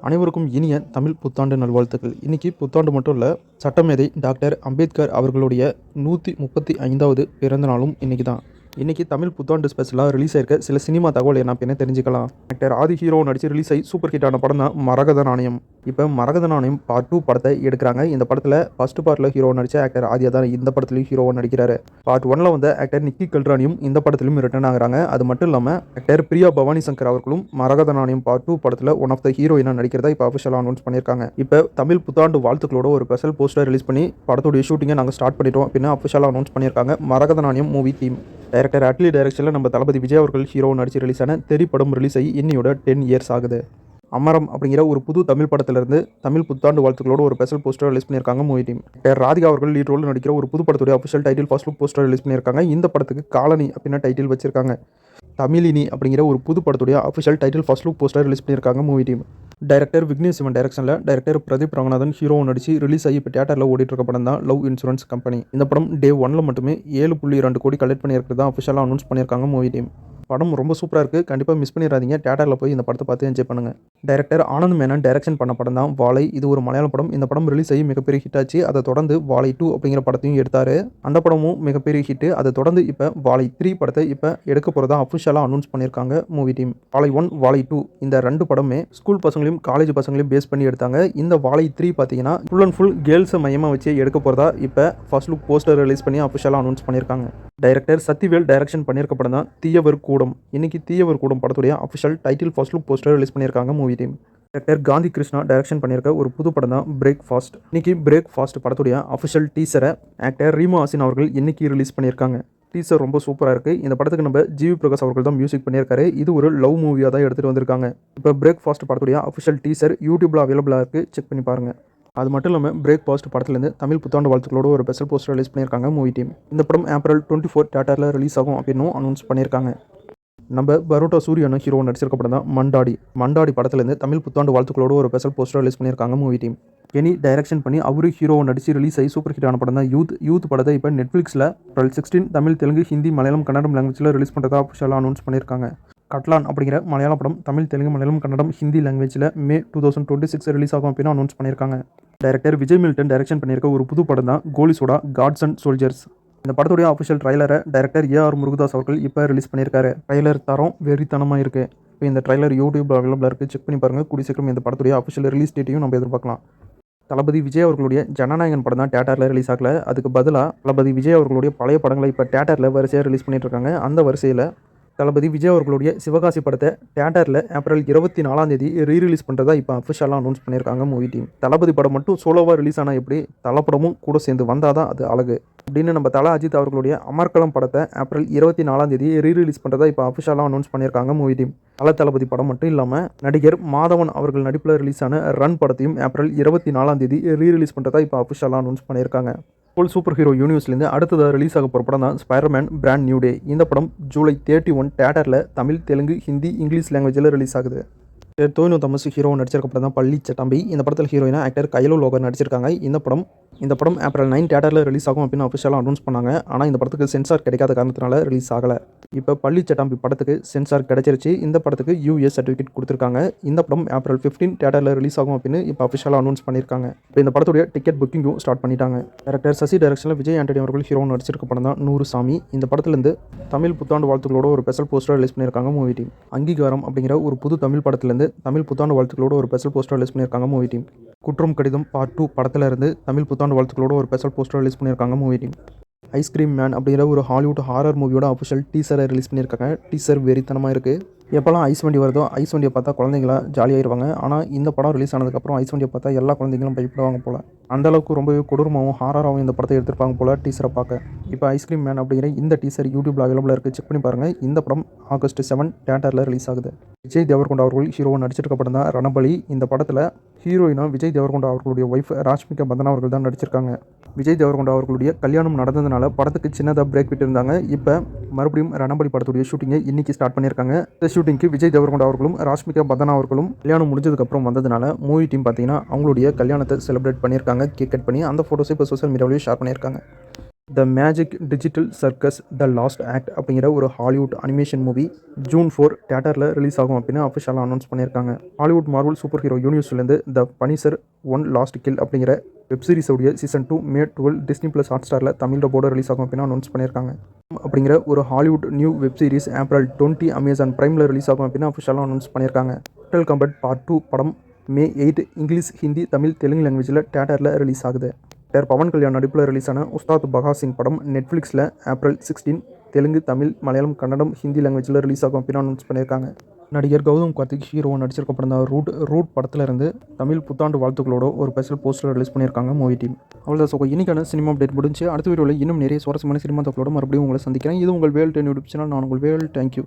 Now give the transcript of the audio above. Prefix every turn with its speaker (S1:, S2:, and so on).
S1: அனைவருக்கும் இனிய தமிழ் புத்தாண்டு நல்வாழ்த்துக்கள். இன்னைக்கு புத்தாண்டு மட்டும் இல்ல, சட்டமேதை டாக்டர் அம்பேத்கர் அவர்களுடைய 135வது பிறந்த நாளும் இன்னைக்கு தான். இன்னைக்கு தமிழ் புத்தாண்டு ஸ்பெஷலாக ரிலீஸ் ஆயிருக்க சில சினிமா தகவல் என்ன அப்படின்னு தெரிஞ்சுக்கலாம். டாக்டர் ஆதி ஹீரோ நடிச்சு ரிலீஸ் ஆகி சூப்பர் ஹிட் ஆன படம் தான் மரகத நாணயம். இப்போ மரகத நாணயம் பார்ட் 2 படத்தை எடுக்கிறாங்க. இந்த படத்தில் ஃபர்ஸ்ட் பார்ட்டில் ஹீரோ நடிச்ச ஆக்டர் ஆதியா தான் இந்த படத்துலையும் ஹீரோவாக நடிக்கிறாரு. பார்ட் 1ல் வந்த ஆக்டர் நிக்கி கல்ரானியும் இந்த படத்திலும் ரிட்டர்ன் ஆகுறாங்க. அது மட்டும் இல்லாமல் ஆக்டர் பிரியா பவானி சங்கர் அவர்களும் மரகத நாணயம் பார்ட் 2 படத்தில் ஒன் ஆஃப் த ஹீரோயினாக நடிக்கிறதா இப்போ அஃபிஷியலாக அனௌன்ஸ் பண்ணியிருக்காங்க. இப்போ தமிழ் புத்தாண்டு வாழ்த்துக்களோட ஒரு ஸ்பெஷல் போஸ்டர் ரிலீஸ் பண்ணி படத்துடைய ஷூட்டிங்கை நாங்கள் ஸ்டார்ட் பண்ணிட்டோம் அப்படின்னு அஃபிஷியலாக அனௌன்ஸ் பண்ணியிருக்காங்க. மரகத நாணயம் மூவி டீம் டைரக்டர் அட்லி டைரக்ஷனில் நம்ம தளபதி விஜய் அவர்கள் ஹீரோ நடிச்சு ரிலீஸ் ஆன தெரி படம் ரிலீஸ் ஆகி இன்னையோட 10 இயர்ஸ் ஆகுது. அமரம் அப்படிங்கிற ஒரு புது தமிழ் படத்திலிருந்து தமிழ் புத்தாண்டு வாழ்த்துக்களோட ஒரு ஸ்பெஷல் போஸ்டர் ரிலீஸ் பண்ணியிருக்காங்க மூவி டீம். ராதிகா அவர்கள் லீட் ரோல் நடிக்கிற ஒரு புது படத்துடைய official title first look poster release பண்ணியிருக்காங்க. இந்த படத்துக்கு காலனி அப்படின்னு டைட்டில் வச்சிருக்காங்க. தமிழினி அப்படிங்கிற ஒரு புது படத்துடைய official title first look poster release பண்ணியிருக்காங்க movie team. Director Vignesh Shivan டைரக்ஷனில் டைரக்டர் பிரதீப் ரங்கநாதன் ஹீரோ நடிச்சு ரிலீஸ் ஆகி இப்போ தியேட்டரில் ஓடிட்டு இருக்க படம் தான் லவ் இன்சூரன்ஸ் கம்பெனி. இந்த படம் டே 1ல் மட்டுமே 7.2 கோடி கலெக்ட் பண்ணியிருக்கிறதா அஃபிஷியலாக அனௌன்ஸ் பண்ணியிருக்காங்க மூவி டீம். படம் ரொம்ப சூப்பராக இருக்குது. கண்டிப்பாக மிஸ் பண்ணிடாதீங்க. தியேட்டரில் போய் இந்த படத்தை பார்த்து என்ஜாய் பண்ணுங்கள். டைரக்டர் ஆனந்த் மேனன் டைரக்ஷன் பண்ண படம் தான் வாழை. இது ஒரு மலையாள படம். இந்த படம் ரிலீஸ் ஆகி மிகப்பெரிய ஹிட் ஆச்சு. அதை தொடர்ந்து வாழை 2 அப்படிங்கிற படத்தையும் எடுத்தார். அந்த படமும் மிகப்பெரிய ஹிட். அதை தொடர்ந்து இப்போ வாழை 3 படத்தை இப்போ எடுக்க போகிறதா அஃபிஷியலாக அனௌன்ஸ் பண்ணியிருக்காங்க மூவி டீம். வாழை 1 வாழை 2 இந்த 2 படமே ஸ்கூல் பசங்களையும் காலேஜ் பசங்களையும் பேஸ் பண்ணி எடுத்தாங்க. இந்த வாழை 3 பார்த்தீங்கன்னா ஃபுல் அண்ட் ஃபுல் கேர்ள்ஸை மையமாக வச்சு எடுக்க போகிறதா இப்போ ஃபர்ஸ்ட் லுக் போஸ்டர் ரிலீஸ் பண்ணி அஃபிஷியலாக அனௌன்ஸ் பண்ணியிருக்காங்க. டைரக்டர் சத்திவேல் டைரக்ஷன் பண்ணியிருக்க படம் தான் தீயவர் கூடம். இன்னைக்கு தீயவர் கூடம் படத்துடைய official title first look poster release பண்ணியிருக்காங்க movie team. Director Gandhi Krishna direction பண்ணியிருக்க ஒரு புது படம் தான் பிரேக் ஃபாஸ்ட். இன்னைக்கு பிரேக் ஃபாஸ்ட் படத்துடைய அஃபிஷியல் டீசரை ஆக்டர் ரீமா ஹாசின் அவர்கள் இன்னைக்கு ரிலீஸ் பண்ணியிருக்காங்க. டீசர் ரொம்ப சூப்பராக இருக்குது. இந்த படத்துக்கு நம்ம ஜிவி பிரகாஷ் அவர்கள் தான் மியூசிக் பண்ணியிருக்காரு. இது ஒரு லவ் மூவியாக தான் எடுத்துகிட்டு வந்திருக்காங்க. இப்போ பிரேக் ஃபாஸ்ட் படத்துடைய அஃபிஷியல் டீசர் யூடியூப்பில் அவைலபிளாக இருக்குது. செக் பண்ணி பாருங்கள். அது மட்டும் இல்லாமல் பிரேக் ஃபாஸ்ட் படத்துலேருந்து தமிழ் புத்தாண்டு வாழ்த்துக்களோட ஒரு ஸ்பெஷல் போஸ்டர் ரிலீஸ் பண்ணியிருக்காங்க மூவி டீம். இந்த படம் ஏப்ரல் 24 தியேட்டரில் ரிலீஸ் ஆகும் அப்படின்னு அனௌன்ஸ் பண்ணியிருக்காங்க. நம்ம பரோட்டா சூரியனும் ஹீரோ நடிச்சிருக்க படம் தான் மண்டாடி படத்துலேருந்து தமிழ் புத்தாண்டு வாழ்த்துக்களோட ஒரு ஸ்பெஷல் போஸ்டர் ரிலீஸ் பண்ணியிருக்காங்க மூவி டீம். கெனி டைரக்ஷன் பண்ணி அவரு ஹீரோ நடிச்சு ரிலீஸ் ஆகி சூப்பர் ஹிட் ஆன படம் தான் யூத் படத்தை இப்போ நெட்ஃப்ளிக்ஸில் ஏப்ரல் 16 தமிழ் தெலுங்கு ஹிந்தி மலையாளம் கன்னடம் லாங்குவேஜில் ரிலீஸ் பண்ணுறதா அஃபிஷியலாக அனௌன்ஸ் பண்ணியிருக்காங்க. கட்லான் அப்படிங்கிற மலையாள படம் தமிழ் தெலுங்கு மலையாளம் கன்னடம் ஹிந்தி லாங்குவேஜில் மே 2026 ரிலீஸ் ஆகும் அப்படின்னு அனௌன்ஸ் பண்ணியிருக்காங்க. டைரக்டர் விஜய் மில்டன் டைரக்ஷன் பண்ணியிருக்க ஒரு புது படம் தான் கோலி சோடா காட்ஸ் அண்ட் சோல்ஜர்ஸ். இந்த படத்துடைய அஃபிஷியல் ட்ரைலரை டைரக்டர் ஏஆர் முருகதாஸ் அவர்கள் இப்போ ரிலீஸ் பண்ணியிருக்காரு. ட்ரைலர் தரம் வெறித்தனமாக இருக்குது. இப்போ இந்த ட்ரைலர் யூடியூப் அவைலபிளாக இருக்குது. செக் பண்ணி பாருங்கள். கூடிய சீக்கிரம் இந்த படத்துடைய அஃபிஷியல் ரிலீஸ் டேட்டையும் நம்ம எதிர்பார்க்கலாம். தளபதி விஜய் அவர்களுடைய ஜனநாயகன் படம் தான் தியேட்டரில் ரிலீஸ் ஆகல. அதுக்கு பதிலாக தளபதி விஜய் அவர்களுடைய பழைய படங்களை இப்போ தியேட்டரில் வரிசையாக ரிலீஸ் பண்ணிட்டு இருக்காங்க. அந்த வரிசையில் தளபதி விஜய் அவர்களுடைய சிவகாசி படத்தை தியேட்டரில் ஏப்ரல் 24 ரீரிலீஸ் பண்ணுறதா இப்போ அஃபிஷியலாக அனௌன்ஸ் பண்ணியிருக்காங்க மூவி டீம். தளபதி படம் மட்டும் சோலோவாக ரிலீஸ் ஆனால் எப்படி, தளப்படமும் கூட சேர்ந்து வந்தால் தான் அது அழகு அப்படின்னு நம்ம தல அஜித் அவர்களுடைய அமர்கலம் படத்தை ஏப்ரல் 24 ரீரிலீஸ் பண்ணுறதா இப்போ அஃபிஷியலாக அனௌன்ஸ் பண்ணியிருக்காங்க மூவி டீம். தளபதி படம் மட்டும் இல்லாமல் நடிகர் மாதவன் அவர்கள் நடிப்பில் ரிலீஸ் ஆன ரன் படத்தையும் ஏப்ரல் 24 ரீரிலீஸ் பண்ணுறதா இப்போ அஃபிஷியலாக அனௌன்ஸ் பண்ணியிருக்காங்க. சூப்பர் ஹீரோ யூனிவர்ஸ்லேருந்து அடுத்ததாக ரிலீஸ் ஆக போகிற படம் தான் ஸ்பைடர்மேன் பிராண்ட் நியூ டே. இந்த படம் ஜூலை 31 தியேட்டரில் தமிழ் தெலுங்கு ஹிந்தி இங்கிலீஷ் லாங்குவேஜில் ரிலீஸ் ஆகுது. தோனு தமஸ் ஹீரோ நடிச்சிருக்க படம் தான் பள்ளி சட்டாம்பி. இந்த படத்தில் ஹீரோயினா ஆக்டர் கைலோ லோகர் நடிச்சிருக்காங்க. இந்த படம் ஏப்ரல் 9 தியேட்டரில் ரிலீஸ் ஆகும் அப்படின்னு அஃபிஷியலாக அனௌன்ஸ் பண்ணாங்க. ஆனால் இந்த படத்துக்கு சென்சார் கிடைக்காத காரணத்தினால ரிலீஸ் ஆகலை. இப்போ பள்ளி சட்டாம்பி படத்துக்கு சென்சார் கிடைச்சிருச்சு. இந்த படத்துக்கு யூஎஸ் சர்டிஃபிகேட் கொடுத்துருக்காங்க. இந்த படம் ஏப்ரல் 15 தியேட்டரில் ரிலீஸ் ஆகும் அப்படின்னு இப்போ அஃபிஷியலாக அனௌன்ஸ் பண்ணியிருக்காங்க. இப்போ இந்த படத்துடைய டிக்கெட் புக்கிங்கும் ஸ்டார்ட் பண்ணிட்டாங்க. டைரக்டர் சசி டைரக்ஷனில் விஜய் ஆண்டனி அவர்கள் ஹீரோ நடிச்சிருக்க படம் தான் 100 சாமி. இந்த படத்துலேருந்து தமிழ் புத்தாண்டு வாழ்த்துக்களோட ஒரு ஸ்பெஷல் போஸ்டர் ரிலீஸ் பண்ணியிருக்காங்க மூவி டீம். அங்கீகாரம் அப்படிங்கிற ஒரு புது தமிழ் படத்துலேருந்து தமிழ் புத்தாண்டு வாழ்த்துக்களோட ஒரு ஸ்பெஷல் போஸ்டர் ரிலீஸ் பண்ணியிருக்காங்க மூவி டீம். குற்றம் கடிதம் பார்ட் 2 படத்தில் இருந்து தமிழ் புத்தாண்டு வாழ்த்துக்களோட ஒரு ஸ்பெஷல் போஸ்டர் ரிலீஸ் பண்ணியிருக்காங்க மூவி டீம். ஐஸ்கிரீம் மேன் அப்படிங்கிற ஒரு ஹாலிவுட் ஹாரர் மூவியோட அஃபிஷியல் டீசரை ரிலீஸ் பண்ணியிருக்காங்க. டீசர் வெறித்தனமாக இருக்குது. எப்போல்லாம் ஐஸ் வண்டி வருதோ ஐஸ் வண்டியை பார்த்தா குழந்தைங்களா ஜாலியாகிடுவாங்க. ஆனால் இந்த படம் ரிலீஸ் ஆனதுக்கப்புறம் ஐஸ் வண்டியை பார்த்தா எல்லா குழந்தைங்களும் பயப்படுவாங்க போல். அந்தளவுக்கு ரொம்பவே கொடூரமாகவும் ஹாரராகவும் இந்த படத்தை எடுத்திருப்பாங்க போல் டீசரை பார்க்க. இப்போ ஐஸ்கிரீம் மேன் அப்படிங்கிற இந்த டீசர் யூடியூப்பில் அவைலபிளாக இருக்குது. செக் பண்ணி பாருங்கள். இந்த படம் ஆகஸ்ட் 7 தியேட்டரில் ரிலீஸ் ஆகுது. விஜய் தேவர்கொண்டா அவர்கள் ஹீரோவை நடிச்சிருக்க படம் தான் ரணபலி. இந்த படத்தில் ஹீரோயினா விஜய் தேவர்கொண்டா அவர்களுடைய ஒய்ஃப் ராஷ்மிகா பந்தனா அவர்கள் தான் நடிச்சிருக்காங்க. விஜய் தேவர்கொண்டா அவர்களுடைய கல்யாணம் நடந்ததுனால படத்துக்கு சின்னதாக பிரேக் விட்டுருந்தாங்க. இப்போ மறுபடியும் ரணபலி படத்துடைய ஷூட்டிங்கை இன்னைக்கு ஸ்டார்ட் பண்ணியிருக்காங்க. இந்த ஷூட்டிங்க்கு விஜய் தேவர்கொண்டா அவர்களும் ராஷ்மிகா பந்தனா அவர்களும் கல்யாணம் முடிஞ்சதுக்கப்புறம் வந்ததுனால மூவி டீம் பார்த்தீங்கன்னா அவங்களுடைய கல்யாணத்தை செலிப்ரேட் பண்ணியிருக்காங்க. கேக் கட் பண்ணி அந்த ஃபோட்டோஸை இப்போ சோஷியல் மீடியாவிலேயே ஷேர் பண்ணியிருக்காங்க. The magic digital circus the last act அப்படிங்கிற ஒரு ஹாலிவுட் அனிமேஷன் மூவி ஜூன் 4 தியேட்டரில் ரிலீஸ் ஆகும் அப்படின்னு அஃபிஷியலாக அனௌன்ஸ் பண்ணியிருக்காங்க. ஹாலிவுட் மார்வல் சூப்பர் ஹீரோ யூனிவர்ஸ்லேருந்து the punisher one last kill அப்படிங்கிற வெப் சீரிஸோடைய சீசன் 2 May 12 Disney+ Hotstarல தமிழ் டப்போட ரிலீஸ் ஆகும் அப்படின்னு அனௌன்ஸ் பண்ணியிருக்காங்க. அப்படிங்கிற ஒரு Hollywood new web series April 20 Amazon Primeல ரிலீஸ் ஆகும் அப்படின்னு அஃபிஷியலாக அனௌன்ஸ் பண்ணியிருக்காங்க. Mortal Kombat Part 2 படம் May 8 இங்கிலீஷ், ஹிந்தி, தமிழ், தெலுங்கு லாங்குவேஜில் தியேட்டரில் ரிலீஸ் ஆகுது. பவன் கல்யாண் நடிப்பில் ரிலீஸான உஸ்தாத் பகத் சிங் படம் நெட்ஃப்ளிக்ஸில் April 16 தெலுங்கு, தமிழ், மலையாளம், கன்னடம், ஹிந்தி லாங்குவேஜில் ரிலீஸ் ஆகும் அப்படின்னு அனௌன்ஸ் பண்ணியிருக்காங்க. நடிகர் கௌதம் கார்த்திக் ஹீரோவாக நடிச்சிருக்க படம் தான் ரூட் படத்தில் இருந்து தமிழ் புத்தாண்டு வாழ்த்துக்களோட ஒரு ஸ்பெஷல் போஸ்டர் ரிலீஸ் பண்ணியிருக்காங்க மூவி டீம். அவ்வளோதான். ஸோ இன்றைக்கான சினிமா அப்டேட் முடிஞ்சு அடுத்த வீடியோவில் இன்னும் நிறைய சுவாரஸ்யமான சினிமா தகவலோட மறுபடியும் உங்களை சந்திக்கிறேன். இது உங்கள் வேல் 10 யூடியூப் சேனல். நான் உங்கள் வேல். தேங்க்யூ.